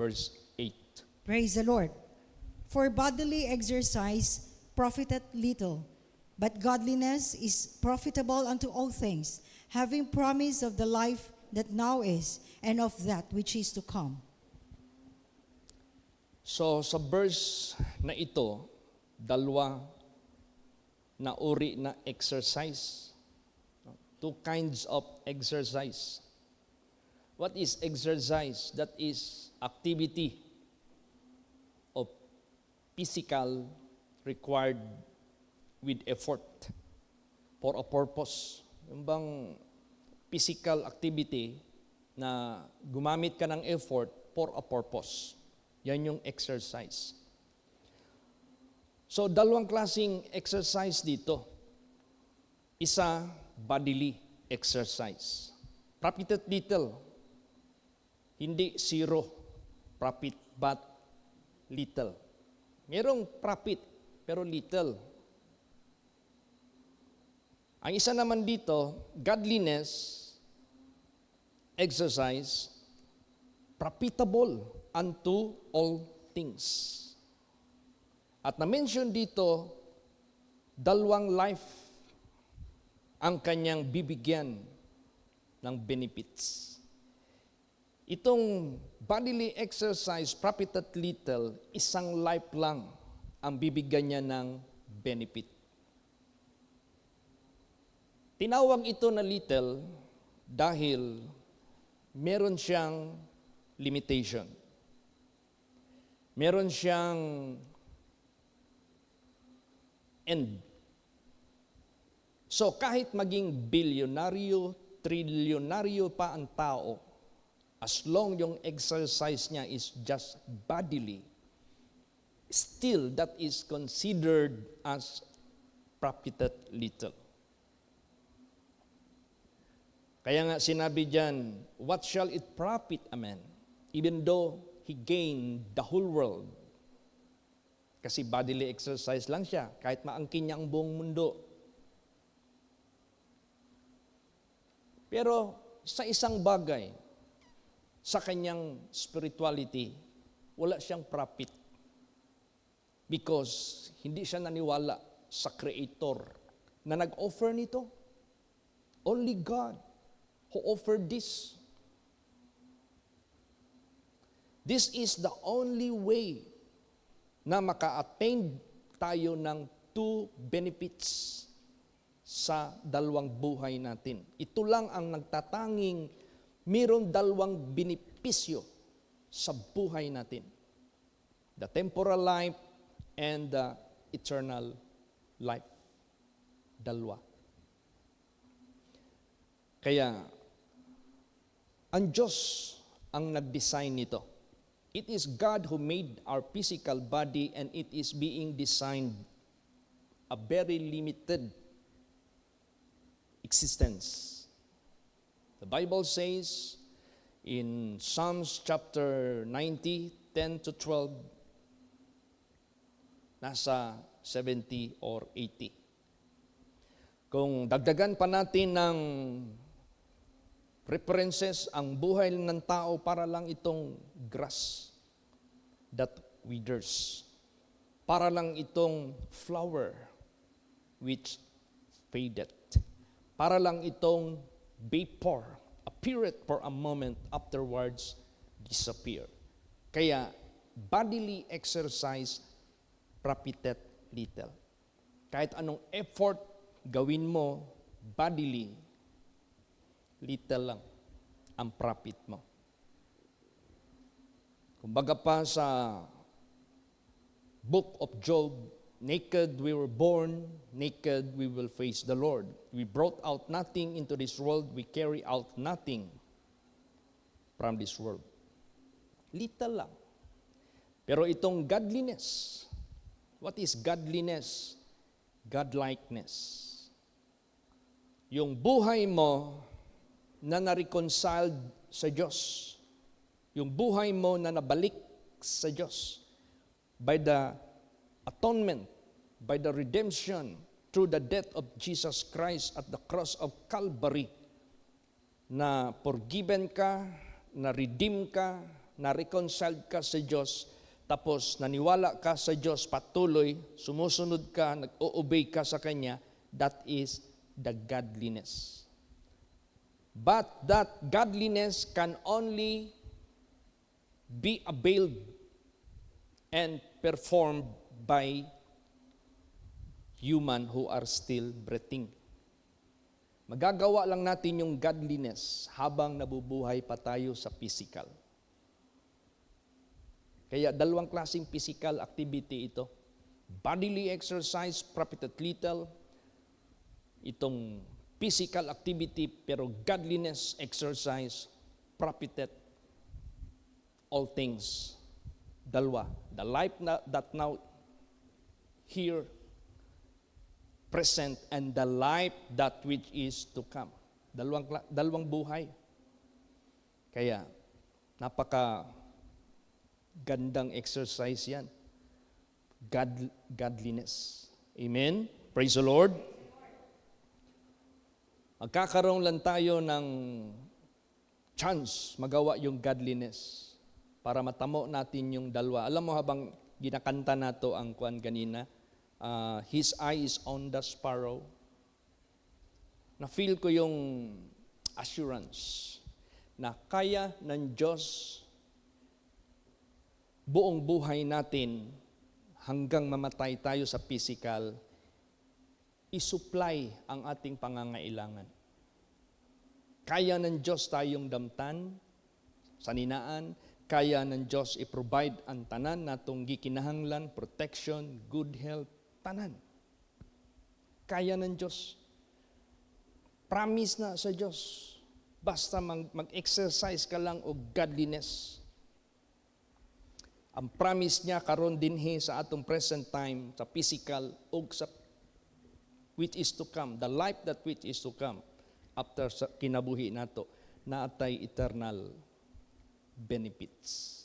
verse 8. Praise the Lord. For bodily exercise profiteth little, but godliness is profitable unto all things, having promise of the life that now is, and of that which is to come. So sa verse na ito, dalawa na uri na exercise. Two kinds of exercise. What is exercise? That is activity of physical required with effort for a purpose. Yung bang physical activity na gumamit ka ng effort for a purpose. Yan yung exercise. So, dalawang klaseng exercise dito. Isa, bodily exercise. Profited little. Hindi zero profit, but little. Merong profit, pero little. Ang isa naman dito, godliness exercise, profitable unto all things. At na-mention dito, dalawang life ang kanyang bibigyan ng benefits. Itong bodily exercise, profited little, isang life lang ang bibigyan niya ng benefit. Tinawag ito na little dahil meron siyang limitation. Meron siyang end. So kahit maging bilyonaryo, trilyonaryo pa ang tao, as long yung exercise niya is just bodily, still that is considered as profited little. Kaya nga sinabi diyan, what shall it profit a man, even though he gained the whole world? Kasi bodily exercise lang siya, kahit maangkin niya ang buong mundo. Pero sa isang bagay, sa kanyang spirituality, wala siyang profit. Because hindi siya naniwala sa Creator na nag-offer nito. Only God who offered this. This is the only way na maka-attain tayo ng two benefits sa dalawang buhay natin. Ito lang ang nagtatanging mayroong dalawang benepisyo sa buhay natin. The temporal life and the eternal life. Dalawa. Kaya, ang Diyos ang nag-design nito. It is God who made our physical body and it is being designed a very limited existence. The Bible says in Psalms chapter 90, 10 to 12, nasa 70 or 80. Kung dagdagan pa natin ng references, ang buhay ng tao para lang itong grass that withers. Para lang itong flower which faded. Para lang itong vapor, appeared for a moment, afterwards disappear. Kaya, bodily exercise, profited little. Kahit anong effort gawin mo, bodily, little lang ang profit mo. Kumbaga pa sa Book of Job, naked we were born, naked we will face the Lord. We brought out nothing into this world, we carry out nothing from this world. Little lang. Pero itong godliness, what is godliness? Godlikeness. Yung buhay mo na na-reconciled sa Diyos. Yung buhay mo na nabalik sa Diyos by the atonement, by the redemption through the death of Jesus Christ at the cross of Calvary, na forgiven ka, na redeem ka, na-reconciled ka sa Diyos, tapos naniwala ka sa Diyos, patuloy, sumusunod ka, nag-o-obey ka sa Kanya, that is the godliness. But that godliness can only be availed and performed by human who are still breathing. Magagawa lang natin yung godliness habang nabubuhay pa tayo sa physical. Kaya dalawang klaseng physical activity ito. Bodily exercise, profited little. Itong physical activity, pero godliness exercise, profited all things. Dalawa. The life that now here present and the life that which is to come. Dalawang buhay. Kaya, napaka gandang exercise yan. Godliness. Amen? Praise the Lord. Magkakaroon lang tayo ng chance magawa yung godliness para matamo natin yung dalawa. Alam mo, habang ginakanta nato ang kuwan kanina, His eye is on the sparrow. Na-feel ko yung assurance na kaya ng Diyos buong buhay natin hanggang mamatay tayo sa physical, isupply ang ating pangangailangan. Kaya ng Diyos tayong damtan, saninaan, kaya ng Diyos i-provide ang tanan natong gikinahanglan, protection, good health, tanan. Kaya ng Diyos. Promise na sa Diyos. Basta mag-exercise ka lang o godliness. Ang promise niya karon dinhi sa atong present time, sa physical o sa which is to come, the life that which is to come after sa kinabuhi nato, naatay eternal benefits.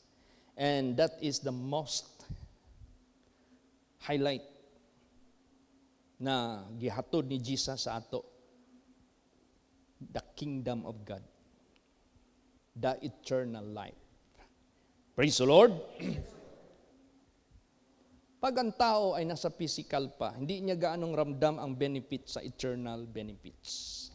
And that is the most highlight na gihatod ni Jesus sa ato, the kingdom of God, the eternal life. Praise the Lord. Pag ang tao ay nasa physical pa, hindi niya gaanong ramdam ang benefit sa eternal benefits.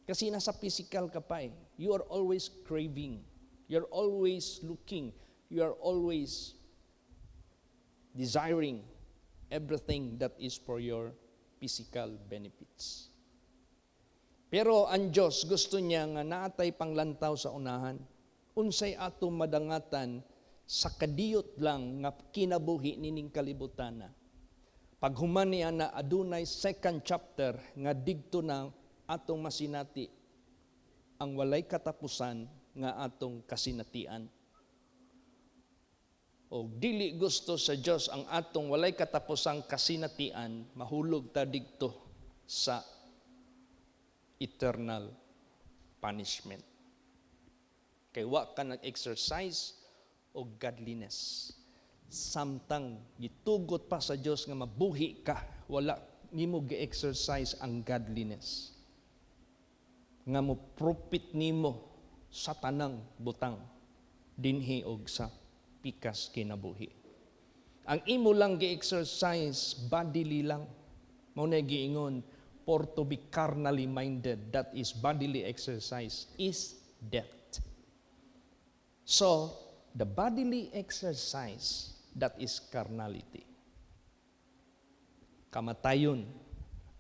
Kasi nasa physical ka pa eh. You are always craving. You're always looking. You are always desiring everything that is for your physical benefits. Pero ang Diyos gusto niya nga naatay panglantaw sa unahan. Unsay ato madangatan sa kadiyot lang nga kinabuhi nining kalibutan na. Pag human niya na adunay second chapter nga digto na atong masinati ang walay katapusan nga atong kasinatian. O dili gusto sa Dios ang atong walay katapusang kasinatian, mahulog ta digto sa eternal punishment. Kay wa ka nag-exercise o godliness. Samtang gitugot pa sa Dios nga mabuhi ka, wala nimo gi-exercise ang godliness. Nga mo profit nimo sa tanang butang dinhi og sa pikas kinabuhi. Ang imo lang gi-exercise bodily lang. Mao na giingon, for to be carnally minded, that is bodily exercise, is death. So, the bodily exercise, that is carnality. Kamatayon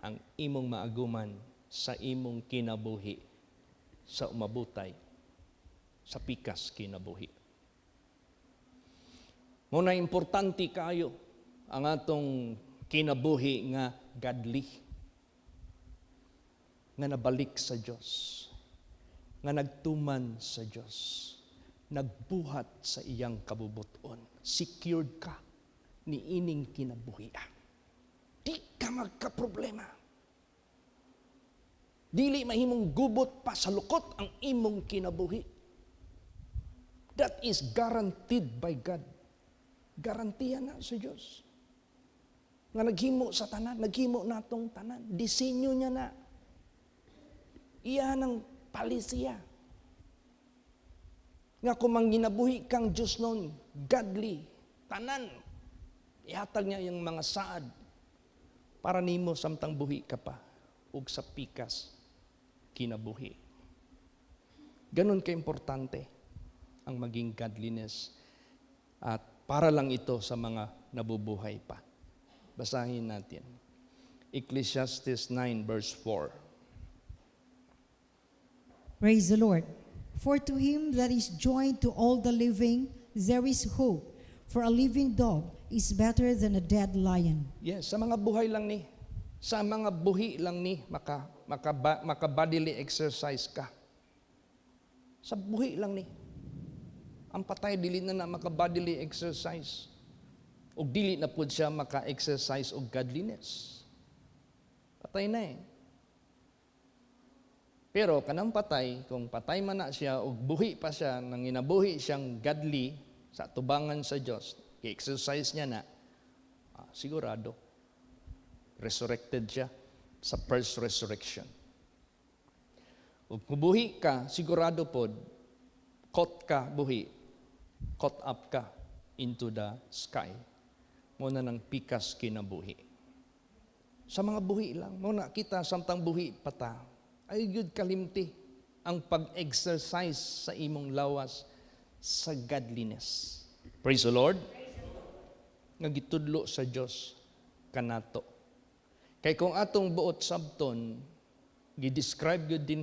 ang imong maaguman sa imong kinabuhi sa umabutay sa pikas kinabuhi. Muna importante kayo ang atong kinabuhi nga godly, nga nabalik sa Diyos, nga nagtuman sa Diyos, nagbuhat sa iyang kabubuton. Secured ka ni ining kinabuhi. Di ka magka-problema. Dili mahimong gubot pa sa lukot ang imong kinabuhi. That is guaranteed by God. Garantiya na sa Diyos. Nga naghimo sa tanan, naghimo natong tanan. Disenyo niya na. Iyan ang palisiya. Nga kung manginabuhi kang Diyos noon, godly, tanan, ihatag niya yung mga saad para nimo samtang buhi ka pa ug sa pikas kinabuhi. Ganon ka-importante ang maging godliness at para lang ito sa mga nabubuhay pa. Basahin natin. Ecclesiastes 9 verse 4. Praise the Lord. For to him that is joined to all the living, there is hope. For a living dog is better than a dead lion. Yes, sa mga buhay lang ni. Sa mga buhi lang ni, maka bodily exercise ka. Sa buhi lang ni. Ang patay, dili na maka bodily exercise. O dili na po siya maka-exercise o godliness. Patay na eh. Pero kanang patay, kung patay man na siya o buhi pa siya, nang inabuhi siyang godly sa tubangan sa Diyos, i-exercise niya na, sigurado, resurrected siya sa first resurrection. Kung buhi ka, sigurado po, caught up ka into the sky. Muna ng pikas kinabuhi. Sa mga buhi lang, muna kita samtang buhi pata, ay good kalimti ang pag-exercise sa imong lawas sa godliness. Praise the Lord. Nga gitudlo sa Diyos kanato. Kay kung atong buot sabton, gi-describe yun din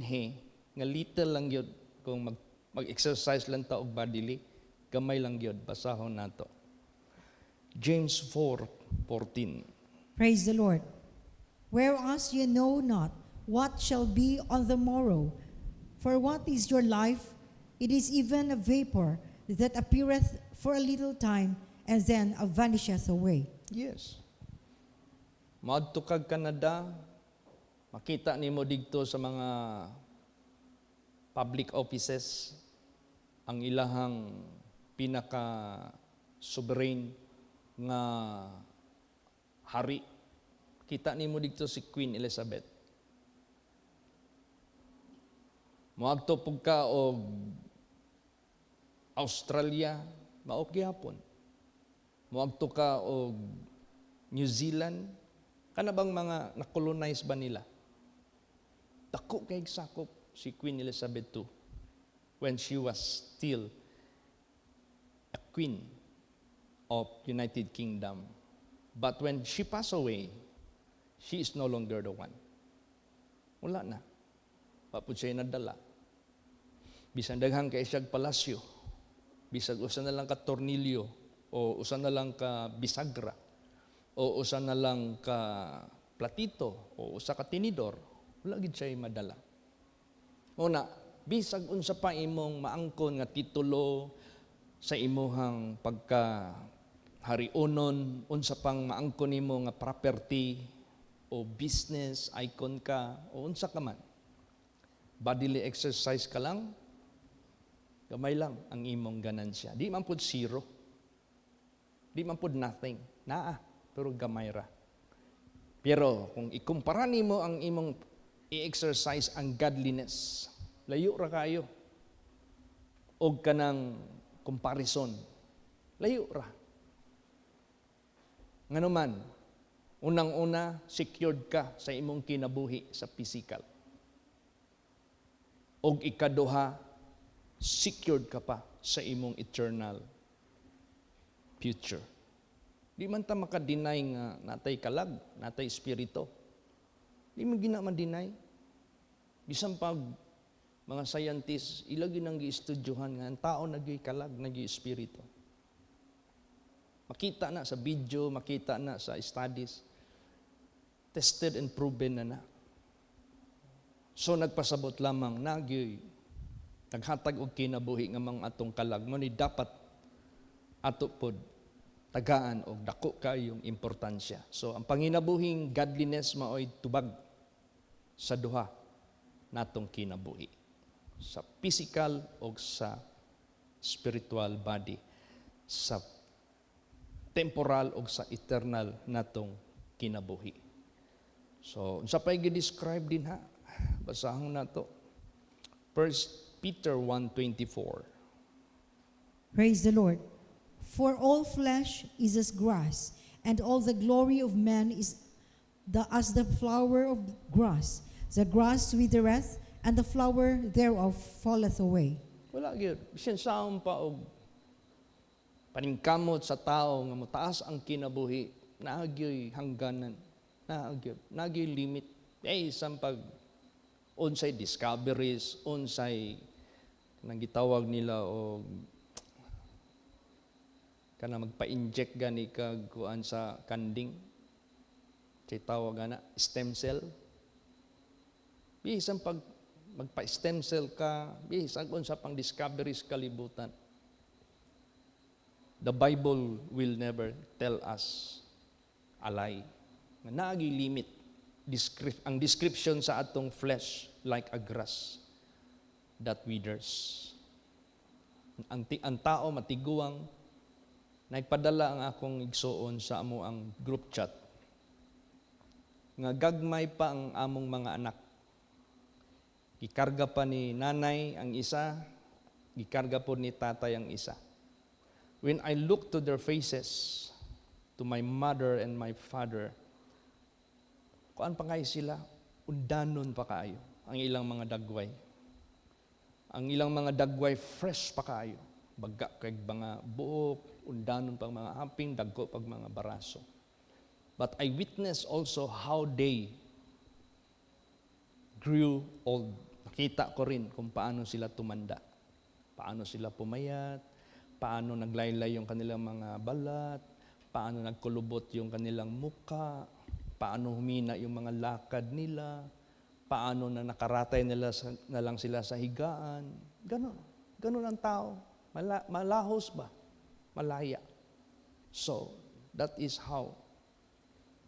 nga little lang yun kung mag-exercise lang ta og bodily, gamay lang yun, basahon nato. James 4:14. Praise the Lord. Whereas you know not what shall be on the morrow, for what is your life? It is even a vapor that appeareth for a little time, and then vanisheth away. Yes. Maadto kag Canada, makita nimo digto sa mga public offices ang ilahang pinaka sovereign nga hari. Kita nimo digto si Queen Elizabeth. Moadto pug ka og Australia, mao gyapon. Moadto ka og New Zealand, kana bang mga na-colonize ba nila? Dako kay sakop si Queen Elizabeth II when she was still a queen of United Kingdom. But when she passed away, she is no longer the one. Wala na. Papud siya nadala. Bisan daghang kay siyang palasyo, bisag usa na lang ka tornilyo, o usa na lang ka bisagra, o usa na lang ka platito, o usa ka tinidor, wala gid siya madala. Una, bisag unsa pa imong maangkon nga titulo sa imuhang pagka hariunon, unsa pang maangkon nimo nga property o business icon ka o unsa ka man. Bodily exercise ka lang, gamay lang ang imong ganansya. Di man pud zero. Di man pud nothing. Naa, pero gamay ra. Pero kung ikumpara nimo ang imong i-exercise ang godliness, layo ra kayo. Og kanang comparison, layo ra. Nganuman, unang-una, secured ka sa imong kinabuhi sa physical. Og ikaduha, secured ka pa sa imong eternal future. Di man ta maka-deny nga natay kalag, natay espiritu. Di man gina man-deny. Bisan pag mga scientists, ilagi nang gi-estudyohan nga ang tao nagay kalag, nagay espiritu. Makita na sa video, makita na sa studies. Tested and proven na. So nagpasabot lamang naghatag og kinabuhi nga mga atong kalag mo ni dapat ato pod tagaan og dako kayong importansya. So ang panginabuhing godliness maoy tubag sa duha natong kinabuhi. Sa physical o sa spiritual body. Sa temporal o sa eternal natong kinabuhi. So, unsa pay gi-describe din ha? Basahon nato. 1 Peter 1:24. Praise the Lord. For all flesh is as grass, and all the glory of man is as the flower of grass. The grass withereth, and the flower thereof falleth away. Wala gyud bisan saon pa og paningkamot sa tao nga motaas ang kinabuhi, naagyoy hangganan, naagyoy limit. Isang pag unsay discoveries, unsay nang gitawag nila og kana magpa-inject gani kag kuan sa kanding. Kay tawag ana stem cell. Bisan pag magpa-stem cell ka, bisan unsa pang discoveries kalibutan. The Bible will never tell us a lie. Naagi limit. Ang description sa atong flesh like a grass that withers. Ang tao matiguang, nagpadala ang akong igsuon sa amo ang group chat. Nga gagmay pa ang among mga anak. Gikarga pa ni nanay ang isa, gikarga po ni tatay ang isa. When I look to their faces, to my mother and my father, kuan pa kayo sila, undanon pa kayo ang ilang mga dagway. Ang ilang mga dagway fresh pa kayo. Baga kay mga buok, undanon pang mga amping, dagko pag mga baraso. But I witness also how they grew old. Nakita ko rin kung paano sila tumanda. Paano sila pumayat, paano naglaylay yung kanilang mga balat, paano nagkulubot yung kanilang muka, paano humina yung mga lakad nila, paano na nakaratay na lang sila sa higaan. Ganon ang tao. Malahos ba? Malaya. So, that is how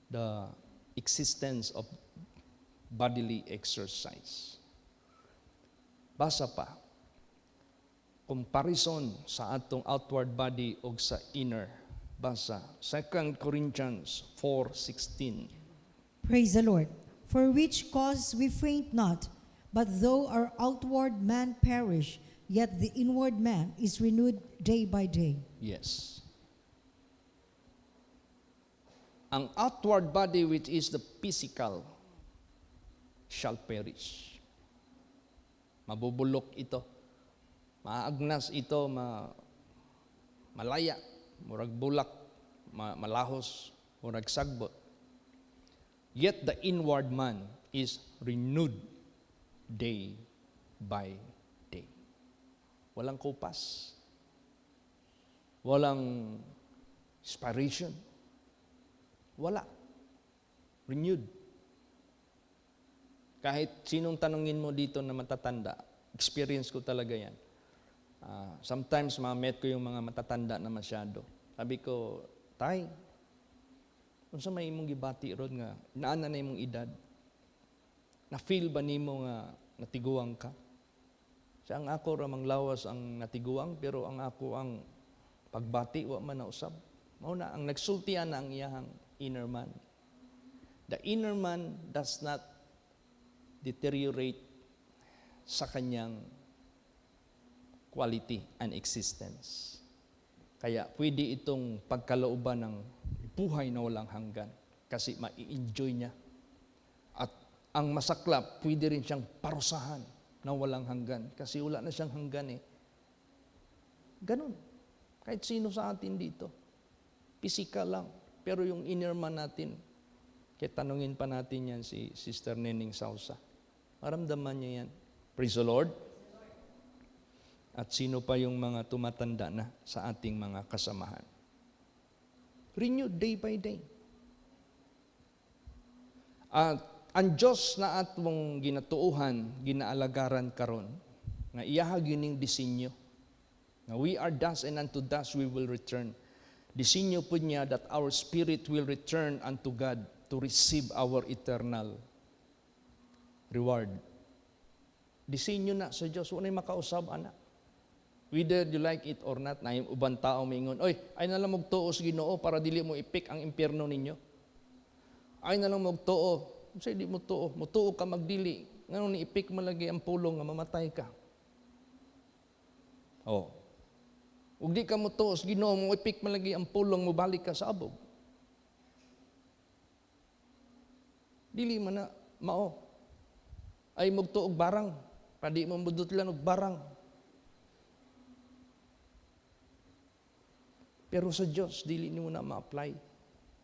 the existence of bodily exercise. Basa pa, comparison sa atong outward body o sa inner. Basa, 2 Corinthians 4:16. Praise the Lord. For which cause we faint not, but though our outward man perish, yet the inward man is renewed day by day. Yes. Ang outward body, which is the physical, shall perish. Mabubulok ito. Maagnas ito, malaya, murag bulak, malahos, murag sagbot. Yet the inward man is renewed day by day. Walang kupas. Walang inspiration. Wala. Renewed. Kahit sinong tanungin mo dito na matatanda, experience ko talaga yan. Sometimes ma-met ko yung mga matatanda na masyado. Sabi ko, Tay, kung sa may imong gibati rod nga, naana na imong edad, na-feel ba nimo nga natiguang ka? Siya ang ako ramang lawas ang natiguang, pero ang ako ang pagbati, wa man na usab. Mauna, ang nagsultian na ang iyahang inner man. The inner man does not deteriorate sa kanyang quality and existence. Kaya pwede itong pagkalooban ng buhay na walang hanggan kasi ma-enjoy niya. At ang masaklap, pwede rin siyang parusahan na walang hanggan kasi wala na siyang hanggan eh. Ganun. Kahit sino sa atin dito. Physical lang. Pero yung inner man natin, kaya tanungin pa natin yan si Sister Nening Sausa. Maramdaman niya yan. Praise the Lord. At sino pa yung mga tumatanda na sa ating mga kasamahan? Renewed day by day. At ang Diyos na atong ginatuuhan, ginaalagaran karon, nga iyaha gining disenyo. Nga we are dust and unto dust we will return. Disenyo po niya that our spirit will return unto God to receive our eternal reward. Disenyo na sa Diyos. Unay makausab, anak. Whether you like it or not, na yung ubang tao maingon, oy, ay na lang magtuo sa Ginoo para dili mo ipik ang impyerno ninyo. Ay na lang magtuo. Say di mo tuo. Mutuo ka magdili. Ngayon ni ipik mo lagi ang pulong nga mamatay ka. Oh. Ug di ka mo tuos, Ginoo mo ipik man lagi ang pulong mo balik ka sa abog. Dili man na mao. Ay magtuog barang, padi mo mudutlan og barang. Pero sa Diyos, dili nimo na ma-apply.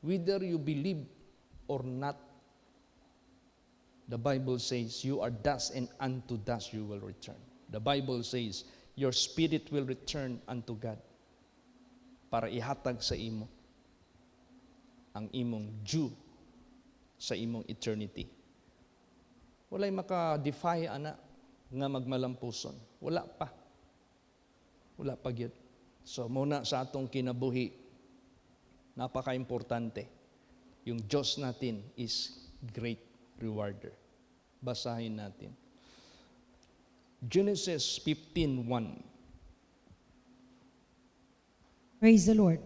Whether you believe or not, the Bible says, you are dust and unto dust you will return. The Bible says, your spirit will return unto God para ihatag sa imo ang imong due sa imong eternity. Walay maka-defy ana nga magmalampuson. Wala pa. Wala pa gyud. So muna sa atong kinabuhi, napaka-importante. Yung Diyos natin is great rewarder. Basahin natin. Genesis 15:1. Praise the Lord.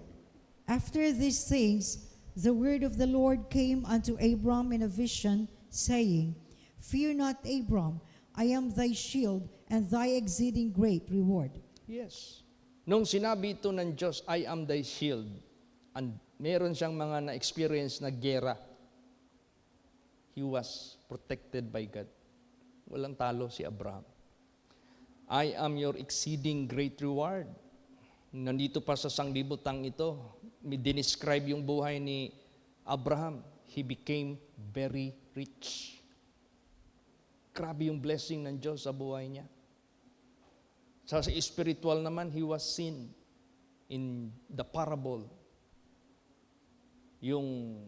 After these things, the word of the Lord came unto Abram in a vision, saying, Fear not, Abram, I am thy shield and thy exceeding great reward. Yes. Nung sinabi ito ng Diyos, I am thy shield, and meron siyang mga na-experience na gera, he was protected by God. Walang talo si Abraham. I am your exceeding great reward. Nandito pa sa sanglibutang ito, dinescribe yung buhay ni Abraham. He became very rich. Grabe yung blessing ng Diyos sa buhay niya. Sa spiritual naman, he was seen in the parable. Yung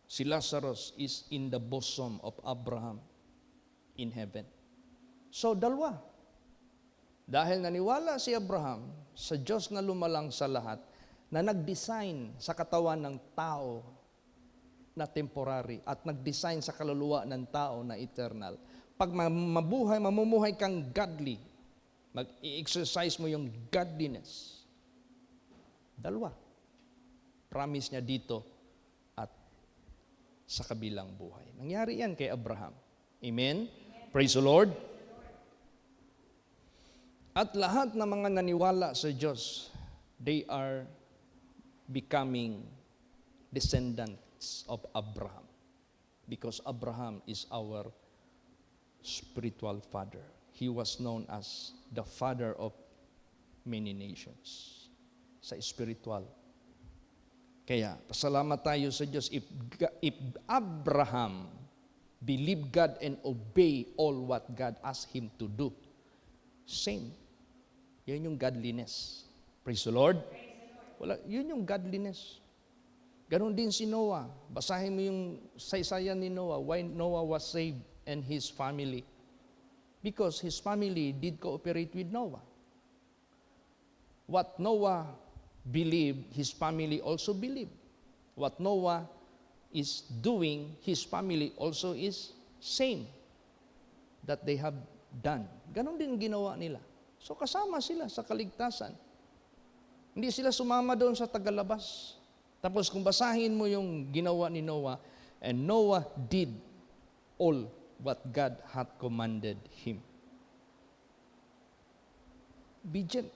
si Lazarus is in the bosom of Abraham in heaven. So, dalawa. Dahil naniwala si Abraham sa Diyos na lumalang sa lahat, na nag-design sa katawan ng tao na temporary at nag-design sa kaluluwa ng tao na eternal. Pag mamumuhay kang godly, mag-i-exercise mo yung godliness. Dalawa. Promise niya dito at sa kabilang buhay. Nangyari yan kay Abraham. Amen? Praise the Lord. At lahat ng mga naniwala sa Diyos, they are becoming descendants of Abraham. Because Abraham is our spiritual father. He was known as the father of many nations. Sa spiritual. Kaya, pasalamat tayo sa Diyos. If Abraham believed God and obey all what God asked him to do, same. Yan yung godliness. Praise the Lord. Yun yung godliness. Ganon din si Noah. Basahin mo yung saysayan ni Noah. Why Noah was saved and his family. Because his family did cooperate with Noah. What Noah believed, his family also believed. What Noah is doing, his family also is same that they have done. Ganon din ginawa nila. So kasama sila sa kaligtasan. Hindi sila sumama doon sa tagalabas. Tapos kung basahin mo yung ginawa ni Noah, and Noah did all what God had commanded him. Obedient.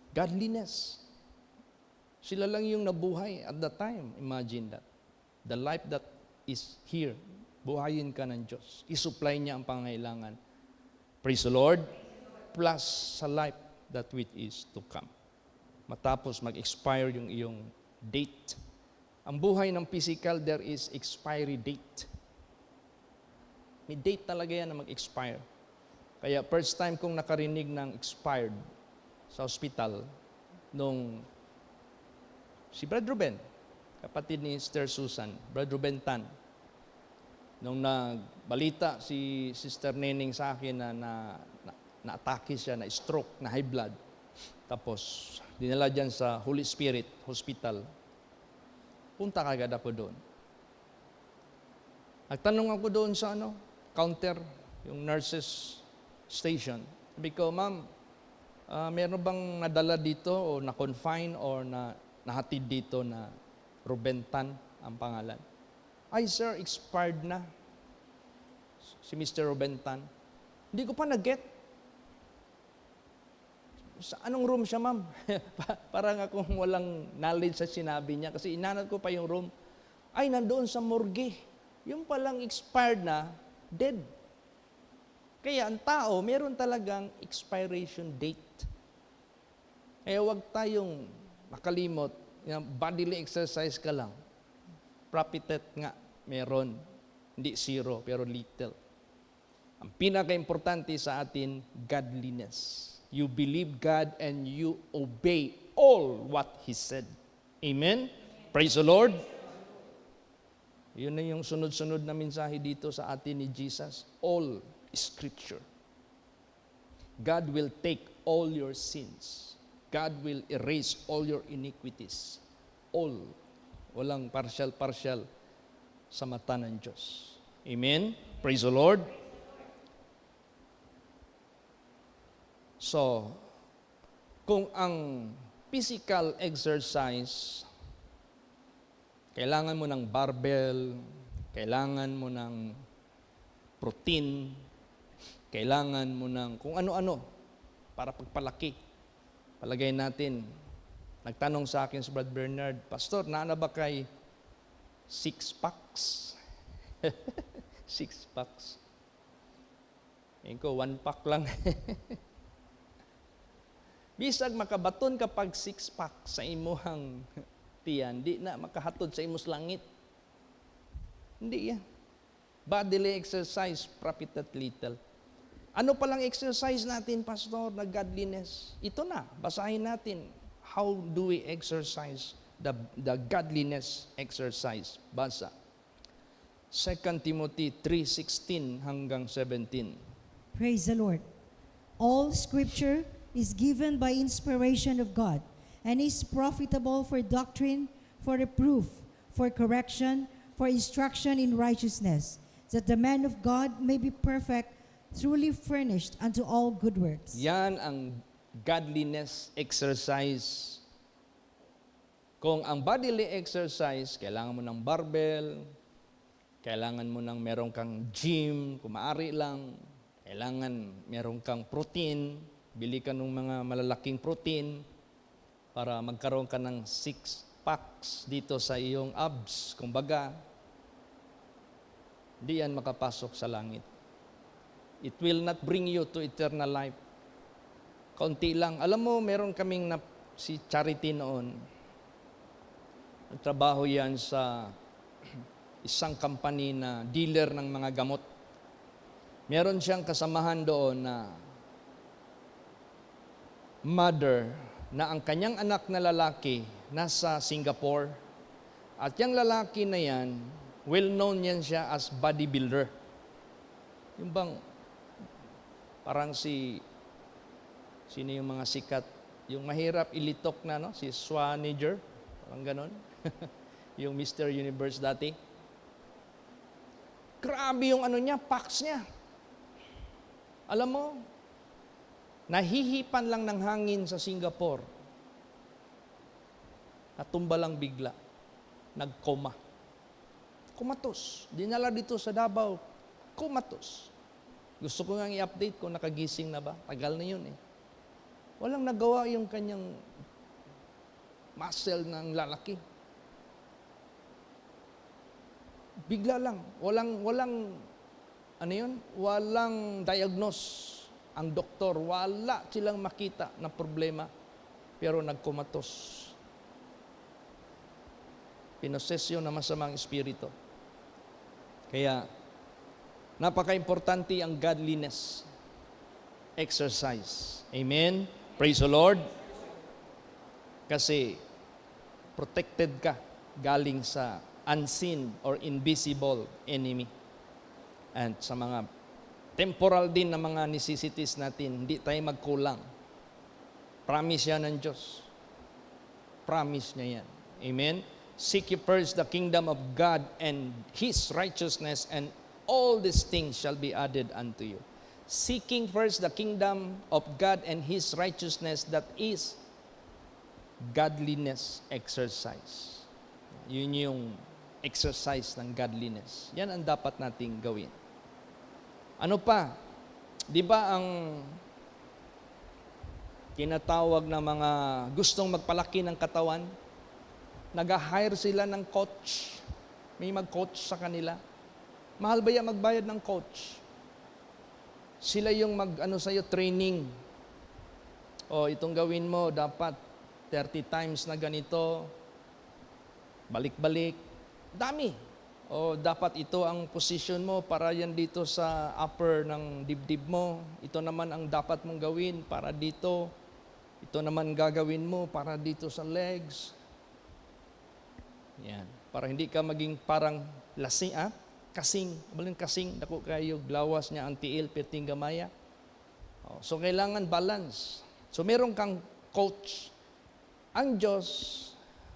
Godliness. Sila lang yung nabuhay at that time. Imagine that. The life that is here, buhayin ka ng Diyos. I-supply niya ang pangailangan. Praise the Lord. Plus sa life that which is to come. Matapos mag-expire yung iyong date. Ang buhay ng physical, there is expiry date. May date talaga yan na mag-expire. Kaya first time kong nakarinig ng expired sa hospital, nung si Brad Ruben, kapatid ni Sister Susan, Brad Ruben Tan, nung nagbalita si Sister Neneng sa akin na na-atake siya, na stroke, na high blood. Tapos, dinala dyan sa Holy Spirit Hospital. Punta kagad ako doon. Nagtanong ako doon sa counter, yung nurses station. Sabi ko, ma'am, meron bang nadala dito o na-confine or nahatid dito na Ruben Tan ang pangalan? Ay, sir, expired na. Si Mr. Ruben Tan. Hindi ko pa na-get. Sa anong room siya, ma'am? Parang akong walang knowledge sa sinabi niya kasi inanat ko pa yung room. Ay, nandoon sa morgue. Yung palang expired na, dead. Kaya ang tao, meron talagang expiration date. Kaya huwag tayong makalimot, bodily exercise ka lang. Profited nga, meron. Hindi zero, pero little. Ang pinaka-importante sa atin, godliness. You believe God and you obey all what He said. Amen? Praise the Lord. Yun na yung sunod-sunod na mensahe dito sa atin ni Jesus. All Scripture. God will take all your sins. God will erase all your iniquities. All. Walang partial-partial sa mata ng Diyos. Amen? Praise the Lord. So, kung ang physical exercise, kailangan mo ng barbell, kailangan mo ng protein, kailangan mo ng kung ano-ano para pagpalaki. Palagay natin, nagtanong sa akin si Brad Bernard, Pastor, naana ba kay 6 packs? 6 packs. Ngayon ko, 1 pack lang. Bisag makabaton kapag 6 pack sa imuhang tiyan, di na makahatod sa imos langit. Hindi yan. Bodily exercise, profited little. Ano palang exercise natin, Pastor, na godliness? Ito na, basahin natin. How do we exercise the godliness exercise? Basa. 2 Timothy 3:16 hanggang 17. Praise the Lord. All Scripture is given by inspiration of God and is profitable for doctrine, for reproof, for correction, for instruction in righteousness, that the man of God may be perfect, truly furnished unto all good works. Yan ang godliness exercise. Kung ang bodily exercise, kailangan mo ng barbell, kailangan mo ng meron kang gym, kung maaari lang, kailangan meron kang protein, bili ka ng mga malalaking protein para magkaroon ka ng 6 packs dito sa iyong abs. Kumbaga, di yan makapasok sa langit. It will not bring you to eternal life. Kaunti lang. Alam mo, meron kaming si Charity noon. Nagtrabaho yan sa isang company na dealer ng mga gamot. Meron siyang kasamahan doon na mother na ang kanyang anak na lalaki nasa Singapore. At yung lalaki na yan, well-known yan siya as bodybuilder. Yung bang, parang sino yung mga sikat, yung mahirap ilitok na, no? Si Schwarzenegger, parang ganon. Yung Mr. Universe dati. Grabe yung ano niya, packs niya. Alam mo, nahihipan lang ng hangin sa Singapore. Natumba lang bigla. Nagkoma. Kumatos. Dinala dito sa Davao. Kumatos. Gusto ko nga i-update kung nakagising na ba. Tagal na yun eh. Walang nagawa yung kanyang muscle ng lalaki. Bigla lang. Walang diagnose ang doktor, wala silang makita na problema, pero nagkumatos. Pinosesyon na masamang espiritu. Kaya, napaka-importante ang godliness exercise. Amen? Praise the Lord. Kasi, protected ka galing sa unseen or invisible enemy. And sa mga temporal din na mga necessities natin, hindi tayo magkulang. Promise yan ng Diyos. Promise niya yan. Amen? Seek ye first the kingdom of God and His righteousness, and all these things shall be added unto you. Seeking first the kingdom of God and His righteousness, that is godliness exercise. Yun yung exercise ng godliness. Yan ang dapat nating gawin. Ano pa? Di ba ang tinatawag na mga gustong magpalaki ng katawan, nag-hire sila ng coach. May mag-coach sa kanila. Mahal ba yan magbayad ng coach? Sila yung sa'yo, training. O, itong gawin mo, dapat 30 times na ganito, balik-balik, dami. O, dapat ito ang position mo para yan dito sa upper ng dibdib mo. Ito naman ang dapat mong gawin para dito. Ito naman gagawin mo para dito sa legs. Yan. Para hindi ka maging parang kasing. Balin kasing, dako kayo, glawas niya ang tiil, perting gamaya. So, kailangan balance. So, meron kang coach. Ang Diyos,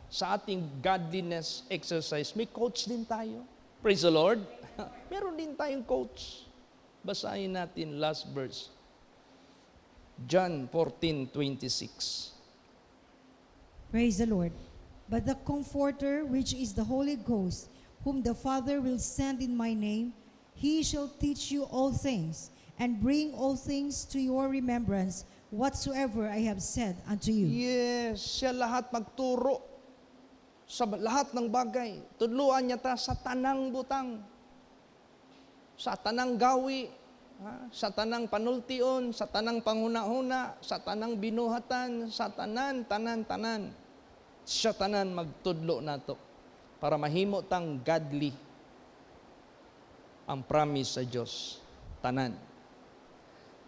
sa ating godliness exercise, may coach din tayo. Praise the Lord. Meron din tayong coach. Basahin natin last verse. John 14:26. Praise the Lord. But the Comforter, which is the Holy Ghost, whom the Father will send in my name, he shall teach you all things, and bring all things to your remembrance, whatsoever I have said unto you. Yes, siya lahat magturo sa lahat ng bagay. Tudluan niya ta sa tanang butang, sa tanang gawi, sa tanang panultion, sa tanang panghuna-huna, sa tanang binuhatan, sa tanan. Siya tanan magtudlo nato para mahimo tang godly ang promise sa Dios tanan.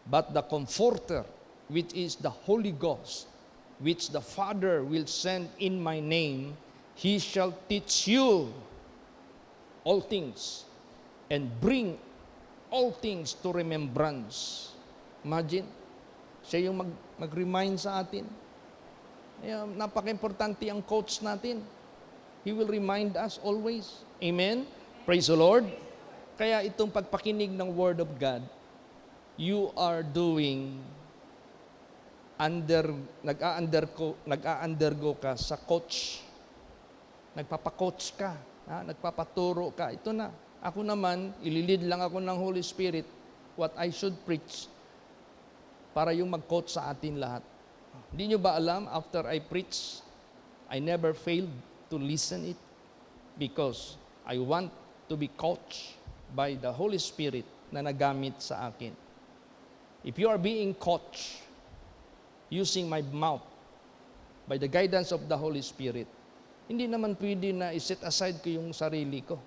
But the Comforter, which is the Holy Ghost, which the Father will send in my name, he shall teach you all things and bring all things to remembrance. Imagine, siya yung mag-remind sa atin. Napaka-importante ang coach natin. He will remind us always. Amen? Praise the Lord. Kaya itong pagpakinig ng Word of God, you are doing nag-a-undergo ka sa coach. Nagpapa-coach ka, nagpapaturo ka. Ito na. Ako naman, ililid lang ako ng Holy Spirit what I should preach para yung mag-coach sa atin lahat. Hindi nyo ba alam, after I preach, I never failed to listen it because I want to be coached by the Holy Spirit na nagamit sa akin. If you are being coached using my mouth by the guidance of the Holy Spirit, hindi naman pwede na i-set aside ko yung sarili ko.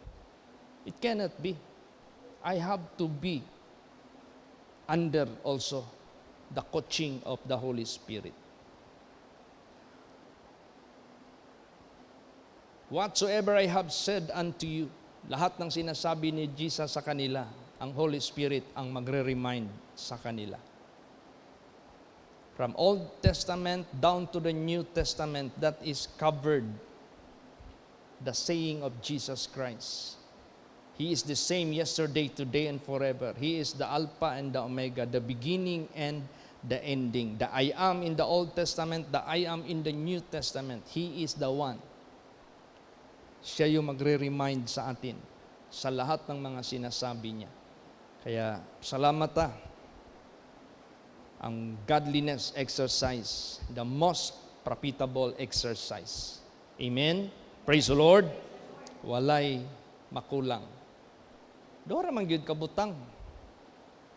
It cannot be. I have to be under also the coaching of the Holy Spirit. Whatsoever I have said unto you, lahat ng sinasabi ni Jesus sa kanila, ang Holy Spirit ang magre-remind sa kanila. From Old Testament down to the New Testament, that is covered the saying of Jesus Christ. He is the same yesterday, today, and forever. He is the Alpha and the Omega, the beginning and the ending. The I am in the Old Testament, the I am in the New Testament. He is the one. Siya yung magre-remind sa atin sa lahat ng mga sinasabi niya. Kaya salamat ang godliness exercise, the most profitable exercise. Amen? Praise the Lord. Walay makulang. Dohara man gyud kabutang.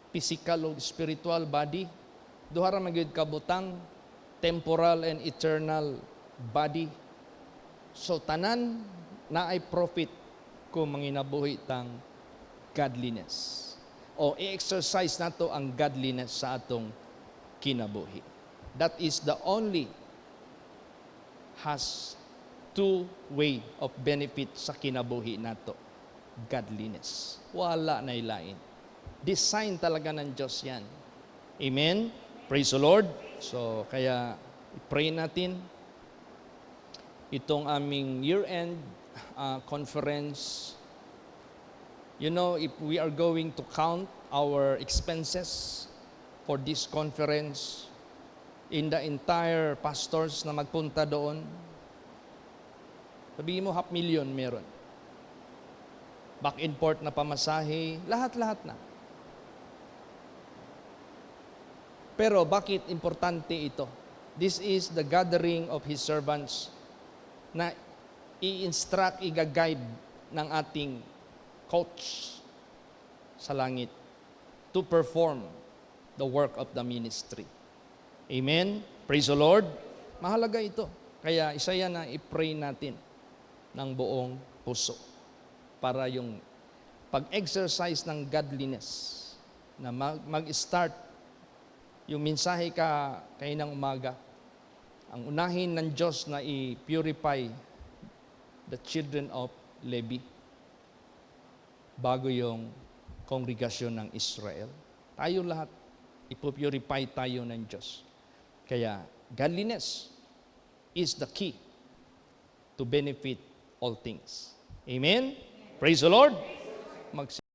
Physical o spiritual body. Dohara man gyud kabutang temporal and eternal body. So tanan na ay profit kung manginabuhi tang godliness. O i-exercise nato ang godliness sa atong kinabuhi. That is the only has two way of benefit sa kinabuhi nato. Godliness. Wala na ilain. Design talaga ng Diyos yan. Amen? Praise the Lord. So, kaya pray natin itong aming year-end conference. You know, if we are going to count our expenses for this conference in the entire pastors na magpunta doon, sabihin mo, 500,000 meron. Back and forth na pamasahe, lahat-lahat na. Pero bakit importante ito? This is the gathering of His servants na i-instruct, i-guide ng ating coach sa langit to perform the work of the ministry. Amen? Praise the Lord. Mahalaga ito. Kaya isa yan na i-pray natin ng buong puso para yung pag-exercise ng godliness na mag-start yung mensahe kayo ng umaga. Ang unahin ng Diyos na i-purify the children of Levi bago yung kongregasyon ng Israel. Tayo lahat, ipupurify tayo ng Diyos. Kaya, godliness is the key to benefit all things. Amen? Praise the Lord.